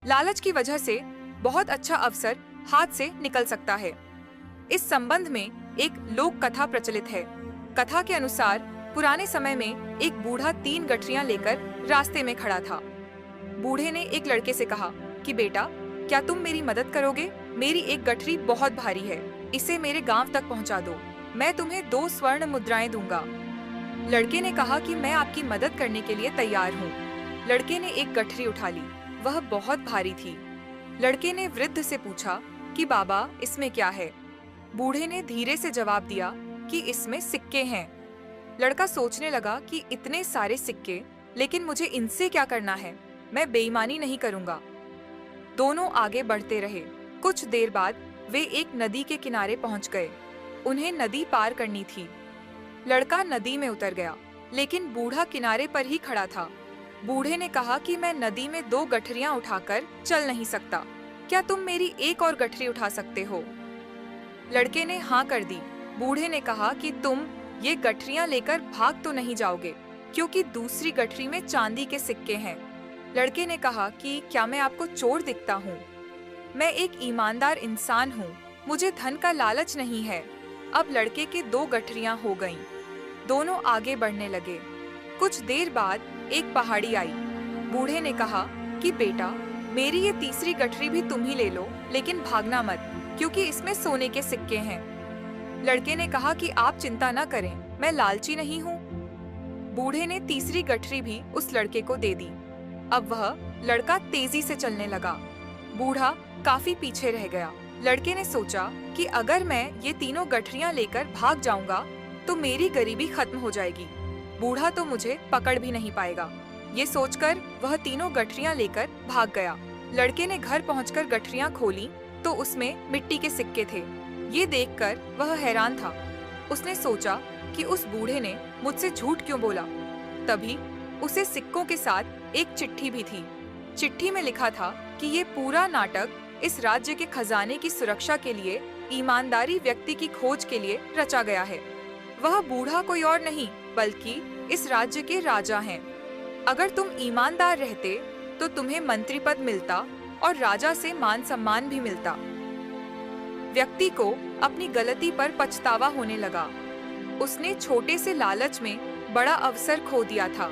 लालच की वजह से बहुत अच्छा अवसर हाथ से निकल सकता है। इस संबंध में एक लोक कथा प्रचलित है। कथा के अनुसार पुराने समय में एक बूढ़ा 3 गठरियां लेकर रास्ते में खड़ा था। बूढ़े ने एक लड़के से कहा कि बेटा, क्या तुम मेरी मदद करोगे? मेरी एक गठरी बहुत भारी है, इसे मेरे गांव तक पहुंचा दो। मैं तुम्हें 2 स्वर्ण मुद्राएं दूंगा। लड़के ने कहा कि मैं आपकी मदद करने के लिए तैयार हूँ। लड़के ने एक गठरी उठा ली, वह बहुत भारी थी। लड़के ने वृद्ध से पूछा कि बाबा, इसमें क्या है? बूढ़े ने धीरे से जवाब दिया कि इसमें सिक्के हैं। लड़का सोचने लगा कि इतने सारे सिक्के, लेकिन मुझे इनसे क्या करना है? मैं बेईमानी नहीं करूंगा। दोनों आगे बढ़ते रहे। कुछ देर बाद वे एक नदी के किनारे पहुंच गए। उन्हें नदी पार करनी थी। लड़का नदी में उतर गया, लेकिन बूढ़ा किनारे पर ही खड़ा था। बूढ़े ने कहा कि मैं नदी में 2 गठरियां उठाकर चल नहीं सकता। क्या तुम मेरी एक और गठरी उठा सकते हो? लड़के ने हाँ कर दी। बूढ़े ने कहा कि तुम ये गठरियां लेकर भाग तो नहीं जाओगे, क्योंकि दूसरी गठरी में चांदी के सिक्के हैं। लड़के ने कहा कि क्या मैं आपको चोर दिखता हूँ? मैं एक ईमानदार इंसान हूँ, मुझे धन का लालच नहीं है। अब लड़के के 2 गठरियां हो गईं। दोनों आगे बढ़ने लगे। कुछ देर बाद एक पहाड़ी आई। बूढ़े ने कहा कि बेटा, मेरी ये तीसरी गठरी भी तुम ही ले लो, लेकिन भागना मत, क्योंकि इसमें सोने के सिक्के हैं। लड़के ने कहा कि आप चिंता न करें, मैं लालची नहीं हूँ। बूढ़े ने तीसरी गठरी भी उस लड़के को दे दी। अब वह लड़का तेजी से चलने लगा। बूढ़ा काफी पीछे रह गया। लड़के ने सोचा कि अगर मैं ये तीनों गठरियां लेकर भाग जाऊंगा तो मेरी गरीबी खत्म हो जाएगी। बूढ़ा तो मुझे पकड़ भी नहीं पाएगा। ये सोचकर वह तीनों गठरियां लेकर भाग गया। लड़के ने घर पहुंचकर गठरियां खोली तो उसमें मिट्टी के सिक्के थे। ये देखकर वह हैरान था। उसने सोचा कि उस बूढ़े ने मुझसे झूठ क्यों बोला। तभी उसे सिक्कों के साथ एक चिट्ठी भी थी। चिट्ठी में लिखा था कि ये पूरा नाटक इस राज्य के खजाने की सुरक्षा के लिए ईमानदारी व्यक्ति की खोज के लिए रचा गया है। वह बूढ़ा कोई और नहीं बल्कि इस राज्य के राजा हैं। अगर तुम ईमानदार रहते तो तुम्हें मंत्री पद मिलता और राजा से मान सम्मान भी मिलता। व्यक्ति को अपनी गलती पर पछतावा होने लगा। उसने छोटे से लालच में बड़ा अवसर खो दिया था।